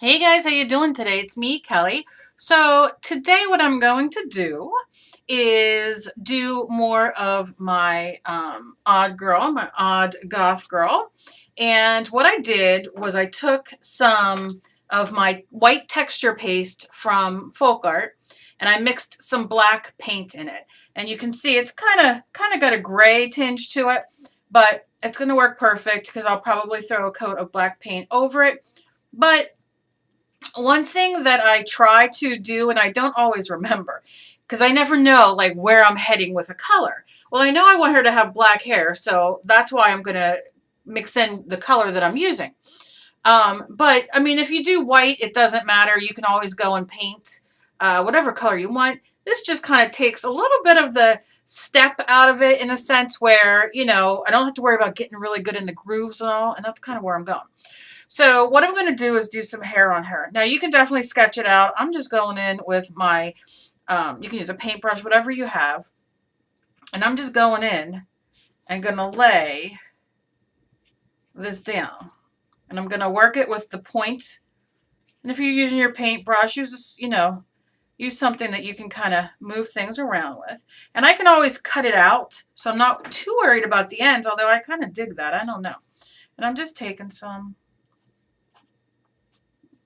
Hey guys, how you doing today? It's me, Kelly. So today what I'm going to do is do more of my my odd goth girl. And what I did was I took some of my white texture paste from Folk Art and I mixed some black paint in it. And you can see it's kind of got a gray tinge to it, but it's going to work perfect because I'll probably throw a coat of black paint over it. But one thing that I try to do, and I don't always remember, because I never know like where I'm heading with a color. Well, I know I want her to have black hair, so that's why I'm going to mix in the color that I'm using. But I mean, if you do white, it doesn't matter. You can always go and paint whatever color you want. This just kind of takes a little bit of the step out of it in a sense where, you know, I don't have to worry about getting really good in the grooves and all, and that's kind of where I'm going. So what I'm going to do is do some hair on her. Now you can definitely sketch it out. I'm just going in with my, you can use a paintbrush, whatever you have. And I'm just going in and going to lay this down. And I'm going to work it with the point. And if you're using your paintbrush, use this, you know, use something that you can kind of move things around with. And I can always cut it out. So I'm not too worried about the ends, although I kind of dig that. I don't know. And I'm just taking some.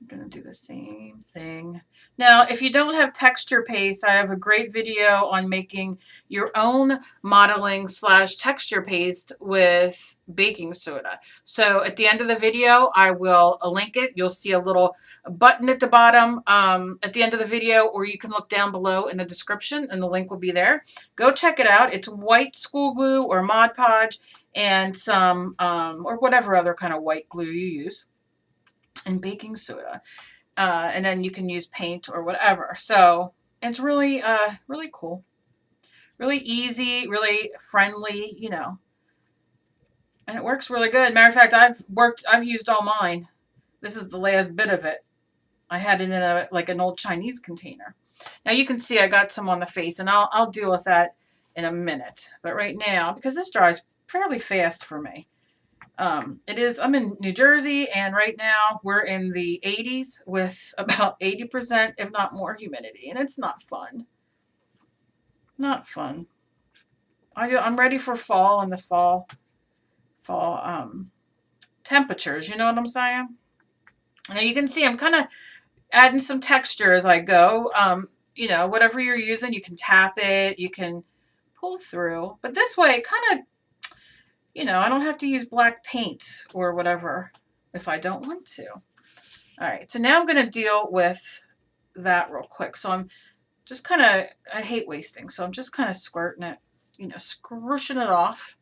I'm going to do the same thing. Now, if you don't have texture paste, I have a great video on making your own modeling / texture paste with baking soda. So at the end of the video, I will link it. You'll see a little button at the bottom at the end of the video, or you can look down below in the description and the link will be there. Go check it out. It's white school glue or Mod Podge and some, or whatever other kind of white glue you use, and baking soda. And then you can use paint or whatever. So it's really, really cool. Really easy, really friendly, you know. And it works really good. Matter of fact, I've used all mine. This is the last bit of it. I had it in a like an old Chinese container. Now you can see I got some on the face, and I'll deal with that in a minute. But right now, because this dries fairly fast for me, I'm in New Jersey, and right now we're in the 80s with about 80%, if not more, humidity, and it's not fun. Not fun. I'm ready for fall and the fall temperatures. You know what I'm saying? Now you can see I'm kind of adding some texture as I go. You know, whatever you're using, you can tap it, you can pull through, but this way it kind of, you know, I don't have to use black paint or whatever if I don't want to. All right, so now I'm going to deal with that real quick. So I'm just kind of, I hate wasting, so I'm just kind of squirting it, you know, scrushing it off,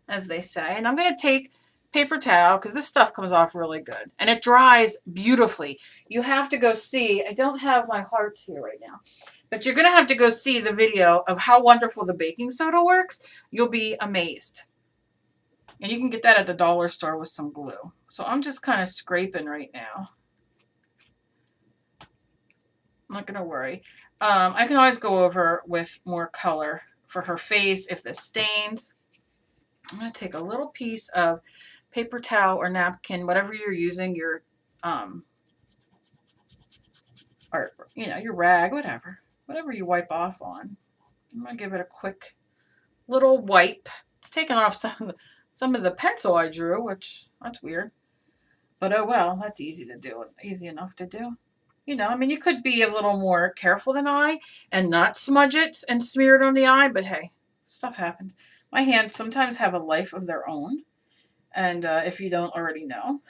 as they say. And I'm going to take paper towel because this stuff comes off really good. And it dries beautifully. You have to go see, I don't have my hearts here right now, but you're going to have to go see the video of how wonderful the baking soda works. You'll be amazed. And you can get that at the dollar store with some glue. So I'm just kind of scraping right now. I'm not going to worry. I can always go over with more color for her face if this stains. I'm going to take a little piece of paper towel or napkin, whatever you're using, your, or, you know, your rag, whatever you wipe off on. I'm going to give it a quick little wipe. It's taking off some of the pencil I drew, which that's weird. But oh well, that's easy to do. Easy enough to do. You know, I mean, you could be a little more careful than I and not smudge it and smear it on the eye, but hey, stuff happens. My hands sometimes have a life of their own. And if you don't already know,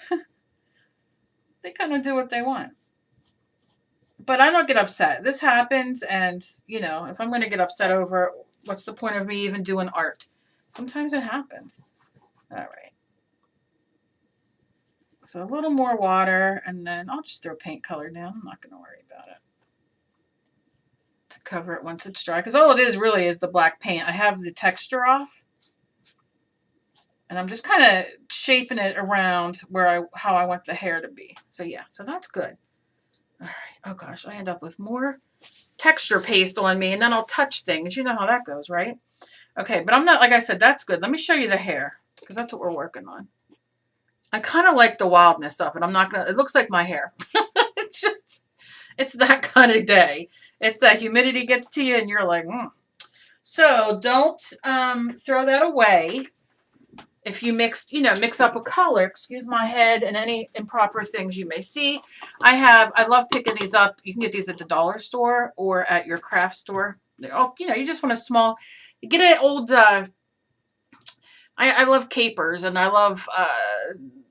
they kind of do what they want. But I don't get upset. This happens, and, you know, if I'm going to get upset over it, what's the point of me even doing art? Sometimes it happens. All right. So a little more water, and then I'll just throw paint color down. I'm not going to worry about it. To cover it once it's dry. Because all it is really is the black paint. I have the texture off. And I'm just kind of shaping it around where how I want the hair to be. So yeah, so that's good. All right. Oh gosh, I end up with more texture paste on me, and then I'll touch things. You know how that goes, right? Okay, but I'm not, like I said, that's good. Let me show you the hair, because that's what we're working on. I kind of like the wildness of it. I'm not going to, it looks like my hair. It's that kind of day. It's that humidity gets to you and you're like, So don't throw that away. If you mix up a color, excuse my head, and any improper things you may see. I love picking these up. You can get these at the dollar store or at your craft store. Oh, you just want a small, you get an old, I love capers and I love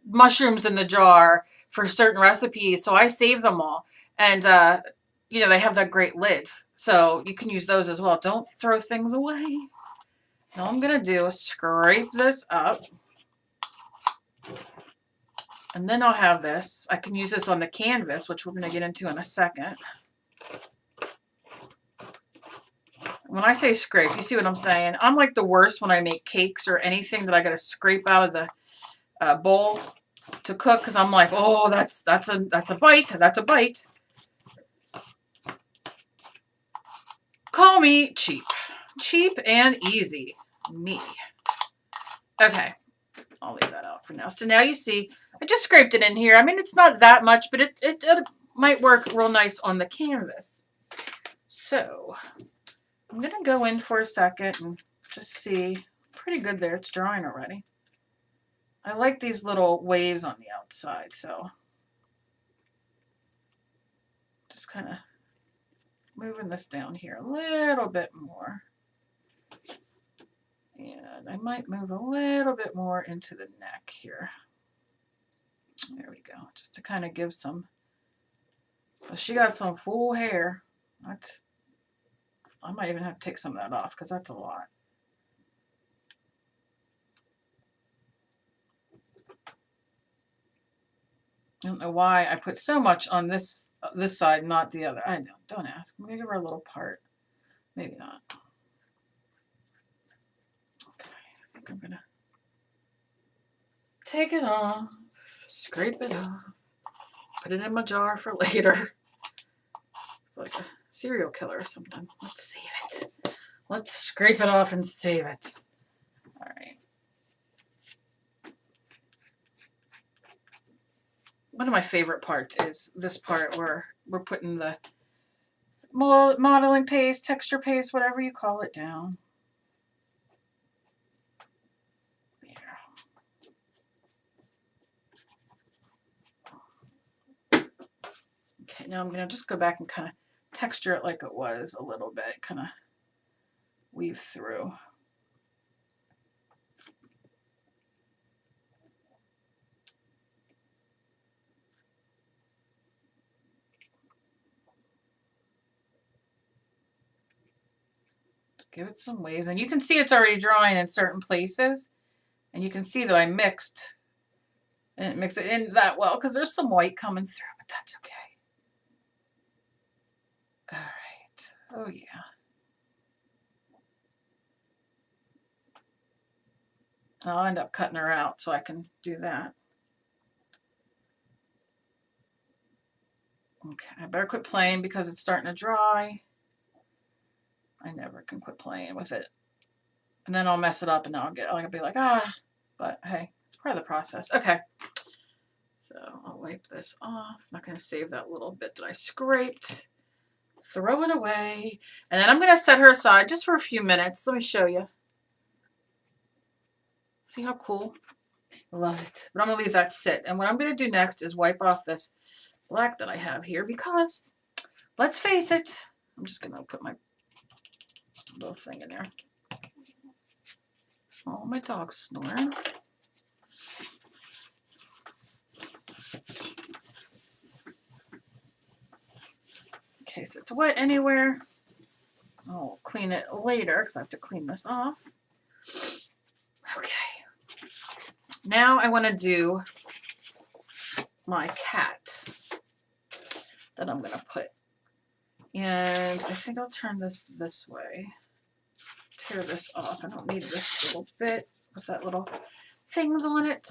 mushrooms in the jar for certain recipes. So I save them all. And, they have that great lid. So you can use those as well. Don't throw things away. All I'm going to do is scrape this up. And then I'll have this. I can use this on the canvas, which we're going to get into in a second. When I say scrape, you see what I'm saying? I'm like the worst when I make cakes or anything that I got to scrape out of the bowl to cook because I'm like, oh, that's a bite. That's a bite. Call me cheap. Cheap and easy. Me. Okay. I'll leave that out for now. So now you see, I just scraped it in here. I mean, it's not that much, but it might work real nice on the canvas. So I'm going to go in for a second and just see. Pretty good there. It's drying already. I like these little waves on the outside, so just kind of moving this down here a little bit more. And I might move a little bit more into the neck here. There we go. Just to kind of give some. Well, she got some full hair. I might even have to take some of that off because that's a lot. I don't know why I put so much on this side, not the other. I know. Don't ask. I'm going to give her a little part. Maybe not. Okay. I think I'm going to take it off. Scrape it off. Put it in my jar for later. Like a serial killer or something. Let's save it. Let's scrape it off and save it. All right. One of my favorite parts is this part where we're putting the modeling paste, texture paste, whatever you call it, down. There. Okay, now I'm going to just go back and kind of texture it like it was a little bit, kind of weave through. Give it some waves, and you can see it's already drying in certain places, and you can see that I mixed and mix it in that well because there's some white coming through, but that's okay. All right. Oh yeah. I'll end up cutting her out so I can do that. Okay, I better quit playing because it's starting to dry. I never can quit playing with it. And then I'll mess it up and then I'll be like, but hey, it's part of the process. Okay. So I'll wipe this off. I'm not going to save that little bit that I scraped. Throw it away. And then I'm going to set her aside just for a few minutes. Let me show you. See how cool? I love it. But I'm going to leave that sit. And what I'm going to do next is wipe off this black that I have here because, let's face it, I'm just going to put my little thing in there. Oh, my dog's snoring. In case it's wet anywhere, I'll clean it later because I have to clean this off. Okay. Now I want to do my cat that I'm going to put. And I think I'll turn this way. Tear this off. I don't need this little bit with that little things on it.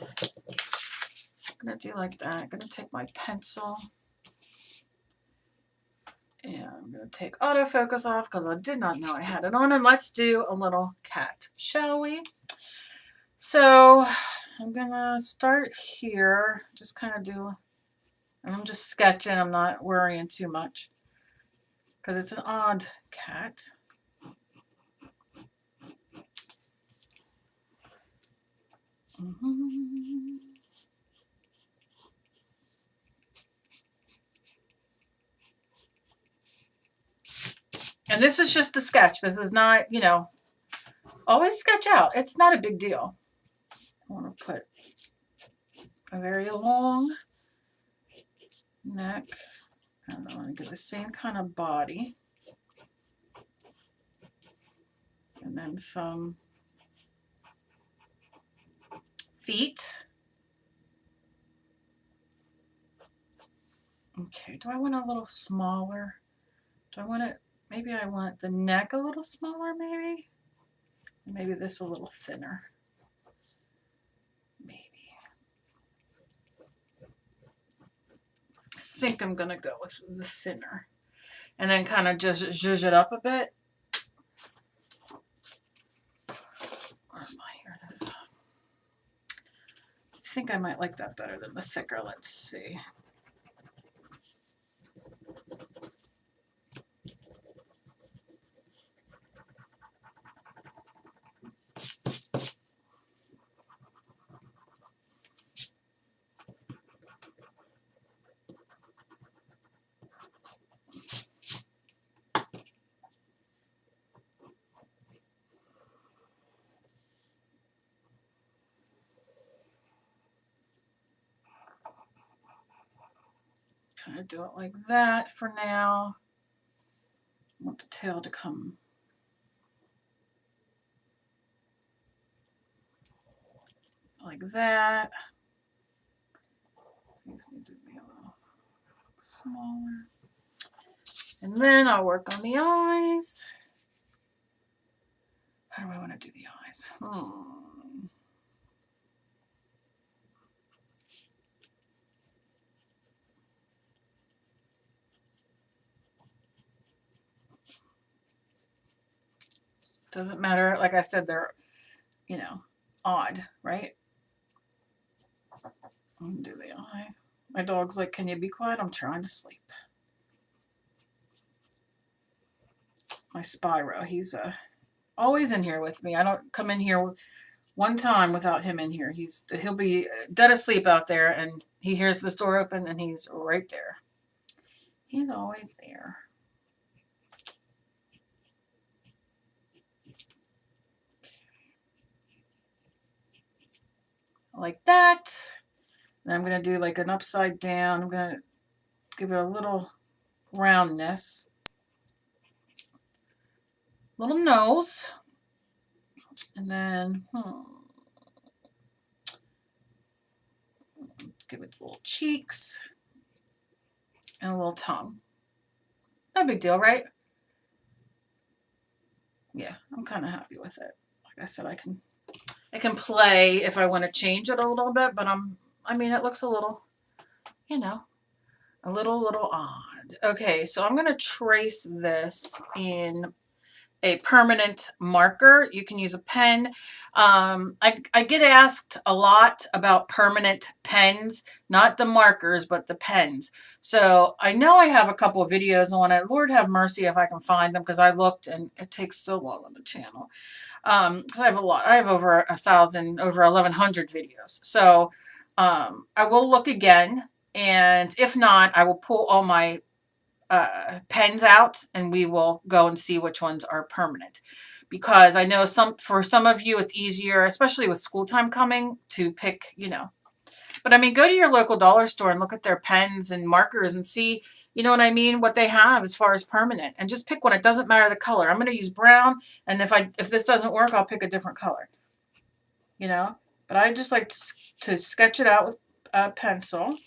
I'm going to do like that. I'm going to take my pencil. And I'm going to take autofocus off because I did not know I had it on. And let's do a little cat, shall we? So I'm going to start here. Just kind of do And I'm just sketching. I'm not worrying too much because it's an odd cat. And this is just the sketch. This is not, you know, always sketch out. It's not a big deal. I want to put a very long neck, and I want to get the same kind of body, and then some feet. Okay, do I want a little smaller? Do I want it, maybe I want the neck a little smaller, maybe? Maybe this a little thinner. Maybe. I think I'm gonna go with the thinner. And then kind of just zhuzh it up a bit. Where's my, here it is. I think I might like that better than the thicker. Let's see. Kind of do it like that for now. I want the tail to come like that. These need to be a little smaller. And then I'll work on the eyes. How do I want to do the eyes? Doesn't matter. Like I said, they're, you know, odd, right? Do the eye. My dog's like, can you be quiet? I'm trying to sleep. My Spyro, he's always in here with me. I don't come in here one time without him in here. He'll be dead asleep out there, and he hears this door open, and he's right there. He's always there. Like that. And I'm going to do like an upside down. I'm going to give it a little roundness. Little nose. And then, give its little cheeks. And a little tongue. No big deal, right? Yeah, I'm kind of happy with it. Like I said, I can play if I want to change it a little bit, but I mean, it looks a little, you know, a little odd. Okay, so I'm going to trace this in a permanent marker. You can use a pen. I get asked a lot about permanent pens, not the markers, but the pens. So I know I have a couple of videos on it. Lord have mercy if I can find them, because I looked and it takes so long on the channel. Because I have a lot. I have over 1,000, over 1,100 videos. So I will look again. And if not, I will pull all my pens out and we will go and see which ones are permanent, because I know for some of you it's easier, especially with school time coming, to pick, you know. But I mean, go to your local dollar store and look at their pens and markers and see, you know what I mean, what they have as far as permanent, and just pick one. It doesn't matter the color. I'm going to use brown, and if this doesn't work, I'll pick a different color, you know. But I just like to sketch it out with a pencil.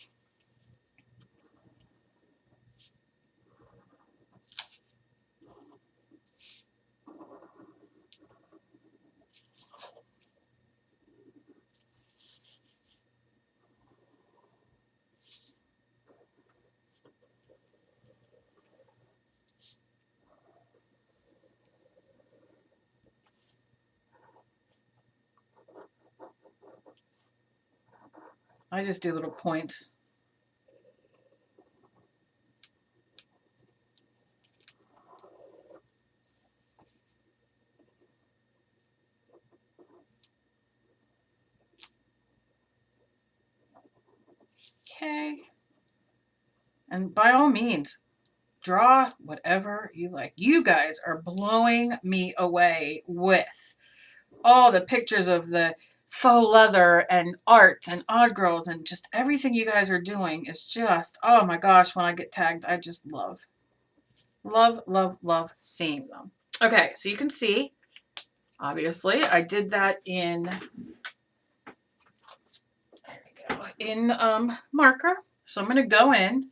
I just do little points. Okay. And by all means, draw whatever you like. You guys are blowing me away with all the pictures of the faux leather and art and odd girls and just everything you guys are doing is just, oh my gosh, when I get tagged, I just love, love, love, love seeing them. Okay, so you can see, obviously, I did that in, there we go, in marker. So I'm going to go in,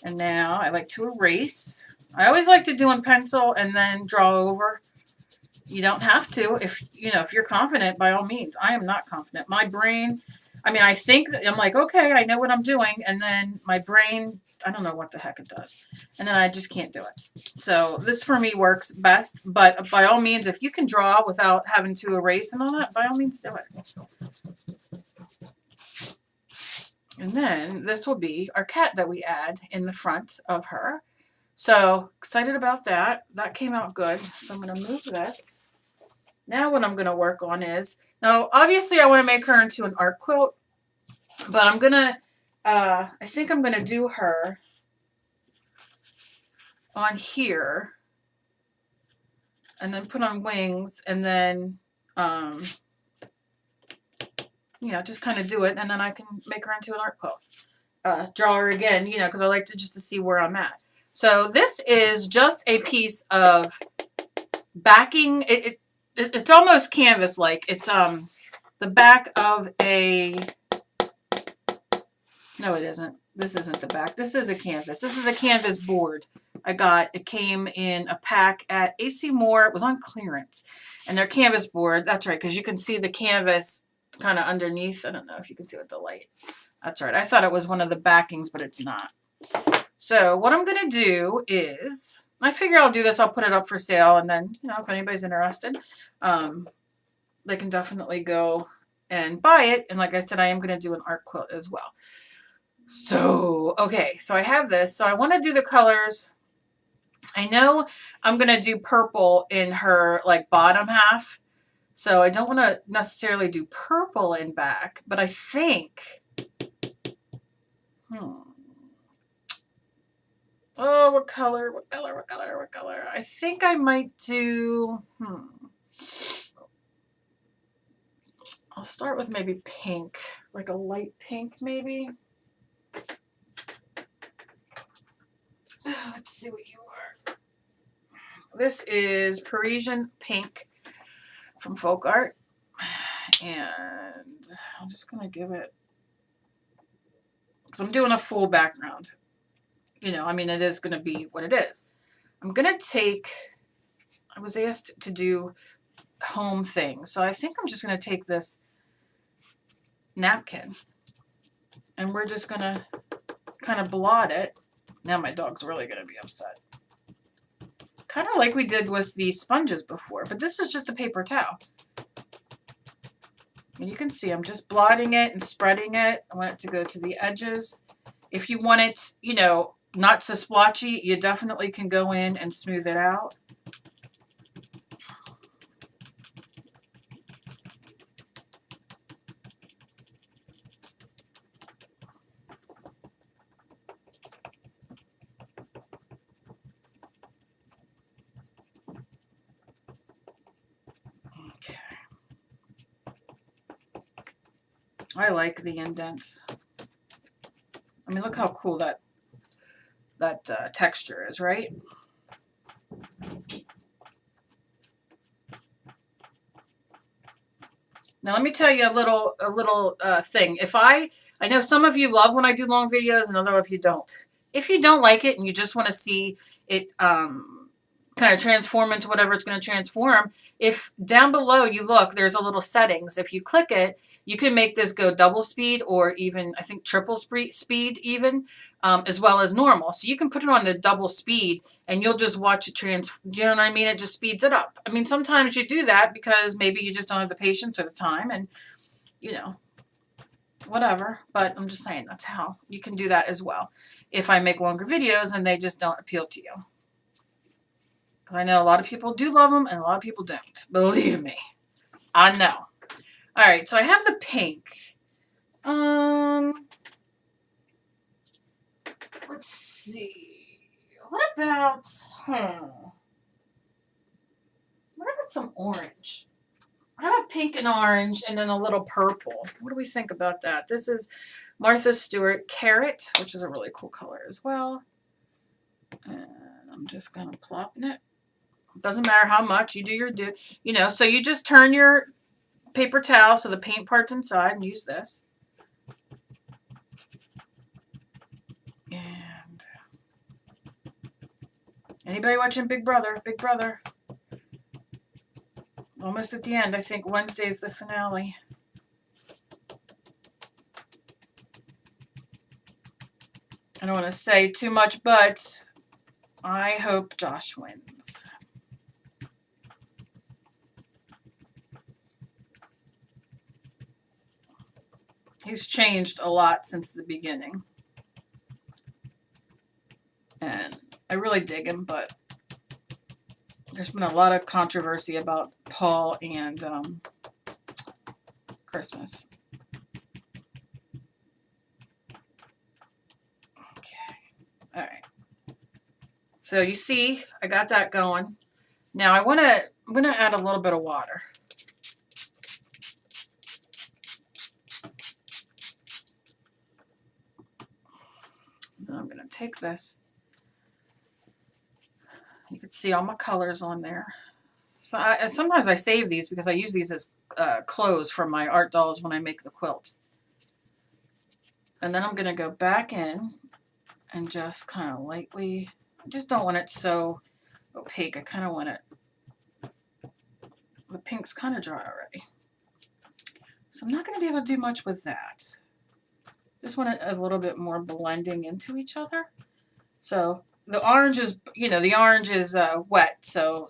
and now I like to erase. I always like to do in pencil and then draw over. You don't have to if, you know, if you're confident, by all means. I am not confident. My brain, I mean, I think that I'm like, okay, I know what I'm doing. And then my brain, I don't know what the heck it does. And then I just can't do it. So this for me works best. But by all means, if you can draw without having to erase and all that, by all means do it. And then this will be our cat that we add in the front of her. So excited about that. That came out good. So I'm going to move this. Now what I'm going to work on is, now obviously I want to make her into an art quilt, but I'm going to, I think I'm going to do her on here and then put on wings and then, you know, just kind of do it and then I can make her into an art quilt. Draw her again, you know, because I like to just to see where I'm at. So this is just a piece of backing. It's almost canvas-like. It's the back of a, no it isn't. This isn't the back. This is a canvas. This is a canvas board I got. It came in a pack at AC Moore. It was on clearance. And their canvas board, that's right, because you can see the canvas kind of underneath. I don't know if you can see with the light. That's right. I thought it was one of the backings, but it's not. So what I'm going to do is, I figure I'll do this. I'll put it up for sale. And then, you know, if anybody's interested, they can definitely go and buy it. And like I said, I am going to do an art quilt as well. So, okay. So I have this. So I want to do the colors. I know I'm going to do purple in her like bottom half. So I don't want to necessarily do purple in back, but I think, oh, what color, what color, what color, what color? I think I might do, I'll start with maybe pink, like a light pink maybe. Let's see what you are. This is Parisian Pink from Folk Art. And I'm just going to give it, because I'm doing a full background. You know, I mean, it is going to be what it is. I'm going to take, I was asked to do home things. So I think I'm just going to take this napkin and we're just going to kind of blot it. Now my dog's really going to be upset. Kind of like we did with the sponges before, but this is just a paper towel. And you can see I'm just blotting it and spreading it. I want it to go to the edges. If you want it, you know, not so splotchy, you definitely can go in and smooth it out. Okay. I like the indents. I mean, look how cool that texture is, right? Now let me tell you a little thing. If I know some of you love when I do long videos and other of you don't. If you don't like it and you just want to see it kind of transform into whatever it's going to transform, if down below you look, there's a little settings. If you click it, you can make this go double speed or even, I think, triple speed even, as well as normal. So you can put it on the double speed and you'll just watch it you know what I mean? It just speeds it up. I mean, sometimes you do that because maybe you just don't have the patience or the time and, you know, whatever. But I'm just saying that's how you can do that as well. If I make longer videos and they just don't appeal to you. Because I know a lot of people do love them and a lot of people don't. Believe me. I know. All right, so I have the pink. let's see. What about, what about some orange? How about pink and orange and then a little purple? What do we think about that? This is Martha Stewart Carrot, which is a really cool color as well. And I'm just going to plop in it. Doesn't matter how much you do your so you just turn your paper towel so the paint part's inside and use this. And anybody watching Big Brother? Big Brother. Almost at the end. I think Wednesday's the finale. I don't want to say too much, but I hope Josh wins. He's changed a lot since the beginning. And I really dig him, but there's been a lot of controversy about Paul and Christmas. Okay. All right. So you see, I got that going. Now I'm going to add a little bit of water. And I'm going to take this. You can see all my colors on there. So sometimes I save these because I use these as clothes for my art dolls when I make the quilts. And then I'm going to go back in and just kind of lightly, I just don't want it so opaque. I kind of want it, the pink's kind of dry already. So I'm not going to be able to do much with that. Just want it a little bit more blending into each other. So the orange is, the orange is wet, so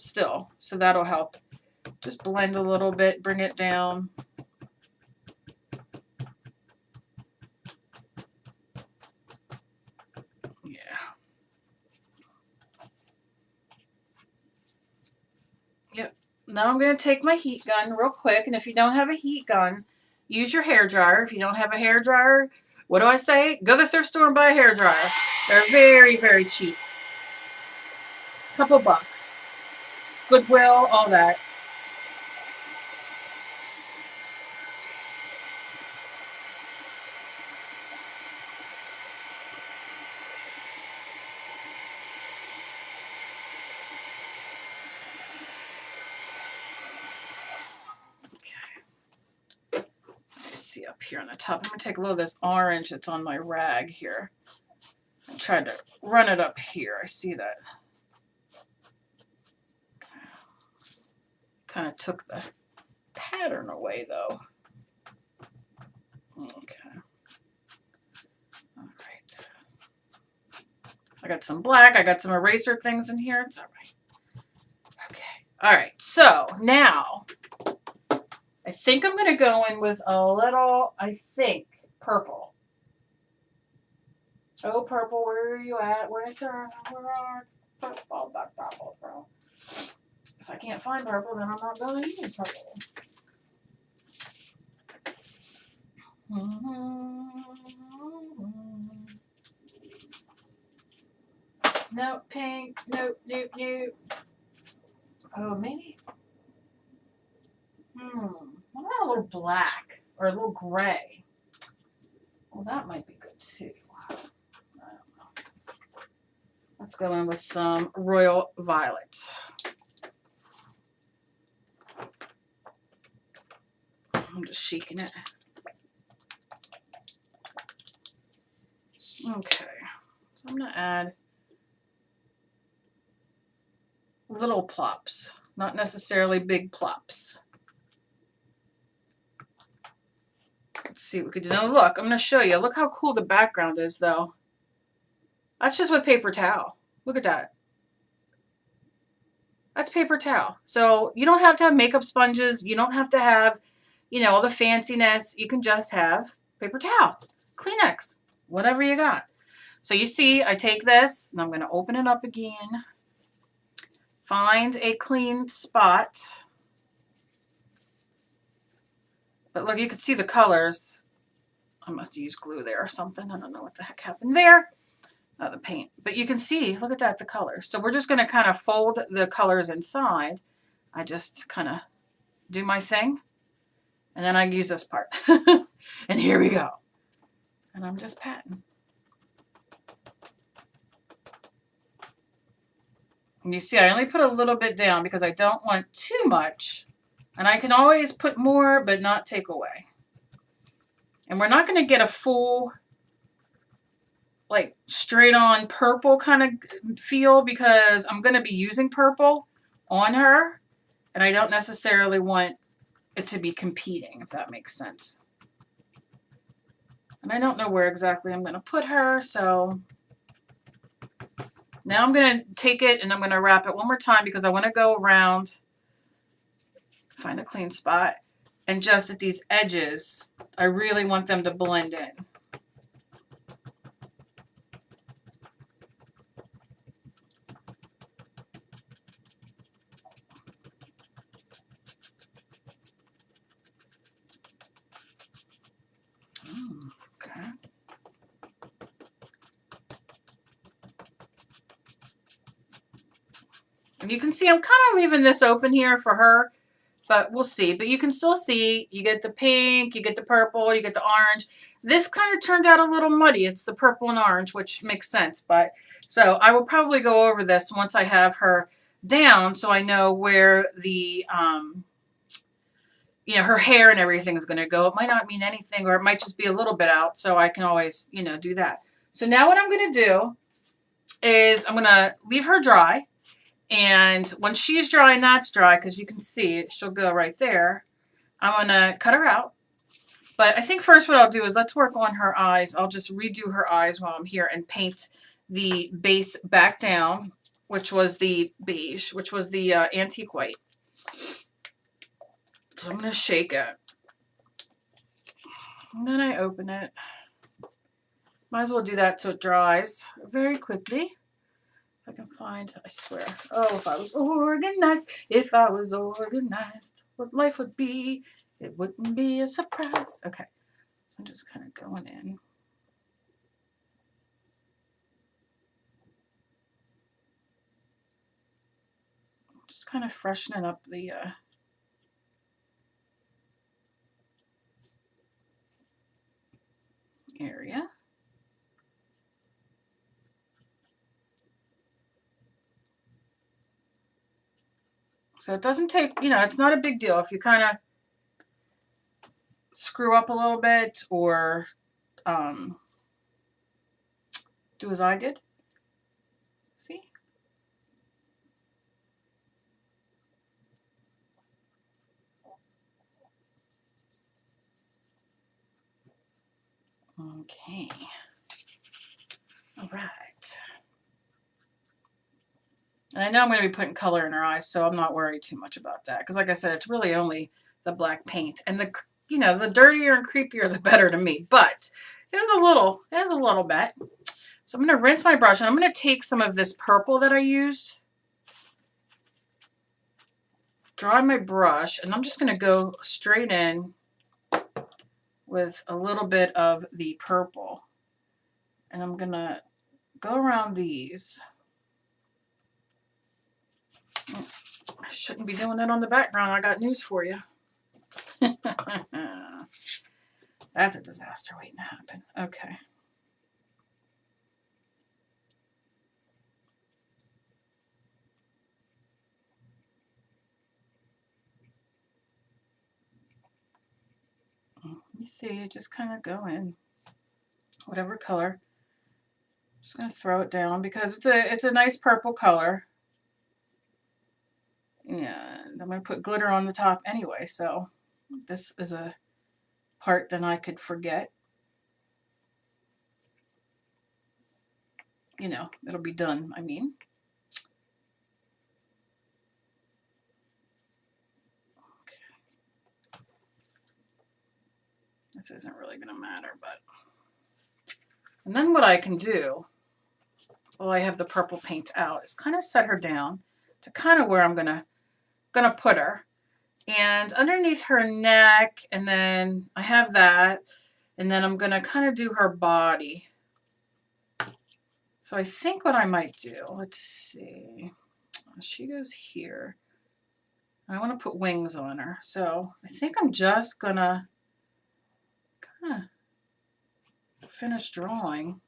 that'll help. Just blend a little bit, bring it down. Yeah. Yep. Now I'm going to take my heat gun real quick, and if you don't have a heat gun, use your hair dryer. If you don't have a hair dryer, what do I say? Go to the thrift store and buy a hair dryer. They're very, very cheap. Couple bucks. Goodwill, all that. Okay. Let's see up here on the top. I'm going to take a little of this orange that's on my rag here and try to run it up here. I see that. Kind of took the pattern away though. Okay. All right. I got some black. I got some eraser things in here. It's all right. Okay. All right. So now I think I'm going to go in with a little, purple. Oh, purple, where are you at? Where are purple, bro? If I can't find purple, then I'm not going to use purple. Nope, pink. Nope. Oh, maybe. What about a little black or a little gray? Well, that might be good too. I don't know. Let's go in with some royal violet. I'm just shaking it. Okay, so I'm going to add little plops, not necessarily big plops. Let's see what we could do. Now look, I'm going to show you. Look how cool the background is though. That's just with paper towel. Look at that. That's paper towel. So you don't have to have makeup sponges. You don't have to have, all the fanciness. You can just have paper towel, Kleenex, whatever you got. So you see, I take this and I'm going to open it up again. Find a clean spot. But look, you can see the colors. I must have used glue there or something. I don't know what the heck happened there. the paint. But you can see, look at that, the colors. So we're just going to kind of fold the colors inside. I just kind of do my thing, and then I use this part. And here we go. And I'm just patting. And you see, I only put a little bit down because I don't want too much. And I can always put more, but not take away. And we're not going to get a full, like, straight on purple kind of feel because I'm going to be using purple on her. And I don't necessarily want it to be competing, if that makes sense. And I don't know where exactly I'm going to put her, so now I'm going to take it and I'm going to wrap it one more time because I want to go around, find a clean spot, and just at these edges, I really want them to blend in. Okay. And you can see I'm kind of leaving this open here for her, but we'll see. But you can still see, you get the pink, you get the purple, you get the orange. This kind of turned out a little muddy. It's the purple and orange, which makes sense. But so I will probably go over this once I have her down so I know where the, you know, her hair and everything is going to go. It might not mean anything, or it might just be a little bit out. So I can always, you know, do that. So now what I'm going to do is I'm going to leave her dry. And when she's dry and that's dry, because you can see it, she'll go right there. I'm going to cut her out. But I think first what I'll do is let's work on her eyes. I'll just redo her eyes while I'm here and paint the base back down, which was the beige, which was the antique white. So I'm going to shake it. And then I open it. Might as well do that so it dries very quickly. I can find, I swear. Oh, if I was organized, what life would be, it wouldn't be a surprise. Okay, so I'm just kind of going in. Just kind of freshening up the area. So it doesn't take, you know, it's not a big deal if you kind of screw up a little bit or do as I did. See? Okay. All right. And I know I'm going to be putting color in her eyes, so I'm not worried too much about that. Because like I said, it's really only the black paint. And the, you know, the dirtier and creepier, the better to me. But it is a little bit. So I'm going to rinse my brush. And I'm going to take some of this purple that I used. Dry my brush. And I'm just going to go straight in with a little bit of the purple. And I'm going to go around these. I shouldn't be doing it on the background. I got news for you. That's a disaster waiting to happen. Okay. You see, just kind of go in whatever color. Just going to throw it down because it's a nice purple color. And I'm going to put glitter on the top anyway, so this is a part that I could forget. You know, it'll be done, I mean. Okay. This isn't really going to matter, but... And then what I can do, while I have the purple paint out, is kind of set her down to kind of where I'm gonna put her. And underneath her neck, and then I have that, and then I'm gonna kind of do her body. So I think what I might do, let's see, she goes here. I want to put wings on her. So I think I'm just gonna kind of finish drawing.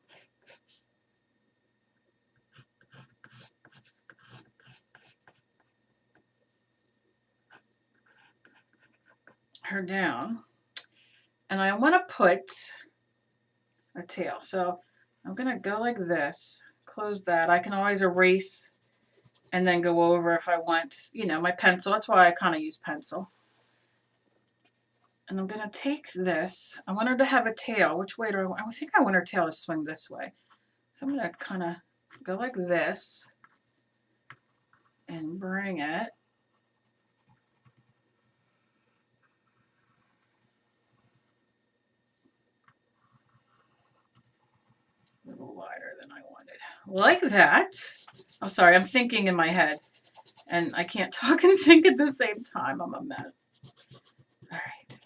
Her down. And I want to put a tail. So I'm going to go like this, close that. I can always erase and then go over if I want, you know, my pencil. That's why I kind of use pencil. And I'm going to take this. I want her to have a tail. Which way do I want? I think I want her tail to swing this way. So I'm going to kind of go like this and bring it. A little wider than I wanted. Like that. I'm sorry, I'm thinking in my head. And I can't talk and think at the same time. I'm a mess. All right.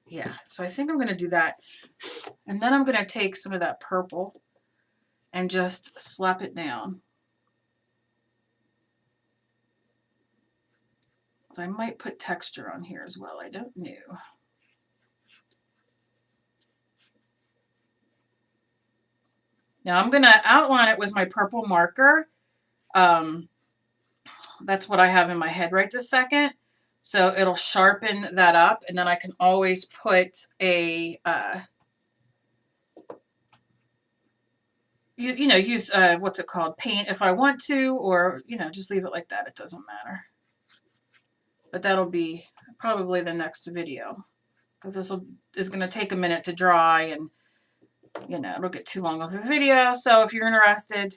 Yeah, so I think I'm going to do that. And then I'm going to take some of that purple and just slap it down. So I might put texture on here as well. I don't know. Now I'm going to outline it with my purple marker. That's what I have in my head right this second. So it'll sharpen that up, and then I can always put a, use, what's it called, paint if I want to, or, just leave it like that. It doesn't matter. But that'll be probably the next video, because this is going to take a minute to dry, and, it'll get too long of a video. So if you're interested,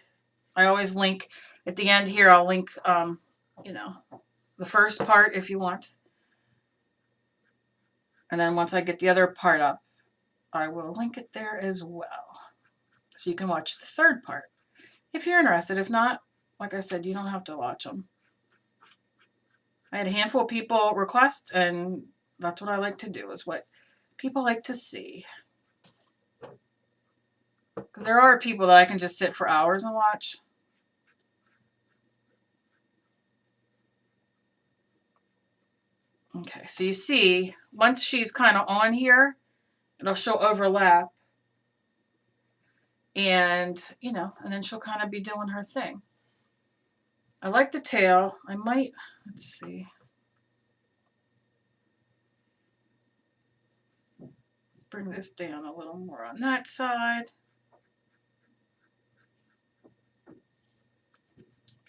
I always link at the end here. I'll link, the first part if you want. And then once I get the other part up, I will link it there as well. So you can watch the third part if you're interested. If not, like I said, you don't have to watch them. I had a handful of people request, and that's what I like to do, is what people like to see. Because there are people that I can just sit for hours and watch. Okay, so you see, once she's kind of on here, she'll overlap. And, and then she'll kind of be doing her thing. I like the tail. I might, let's see. Bring this down a little more on that side.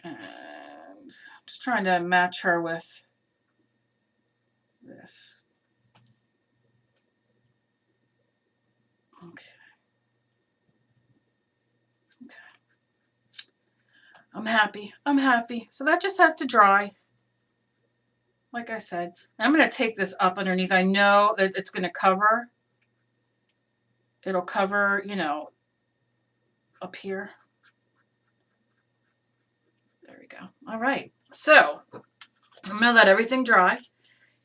And just trying to match her with this. Okay. Okay. I'm happy. I'm happy. So that just has to dry. Like I said, I'm going to take this up underneath. I know that it's going to cover. It'll cover, up here. There we go. All right. So I'm going to let everything dry.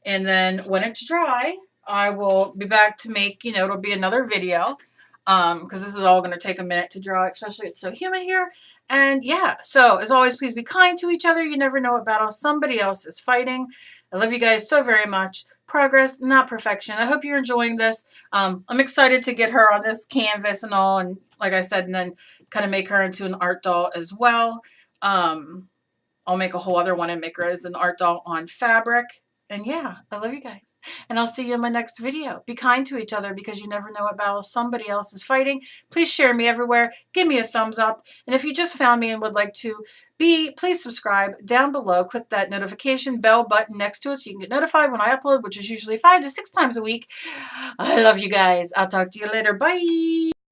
And then when it's dry, I will be back to make, it'll be another video. Because this is all going to take a minute to dry, especially it's so humid here. And yeah, so as always, please be kind to each other. You never know what battle somebody else is fighting. I love you guys so very much. Progress, not perfection. I hope you're enjoying this. I'm excited to get her on this canvas and all. And like I said, and then kind of make her into an art doll as well. I'll make a whole other one and make her as an art doll on fabric. And yeah, I love you guys. And I'll see you in my next video. Be kind to each other, because you never know what battle somebody else is fighting. Please share me everywhere. Give me a thumbs up. And if you just found me and would like to please subscribe down below. Click that notification bell button next to it so you can get notified when I upload, which is usually 5 to 6 times a week. I love you guys. I'll talk to you later. Bye.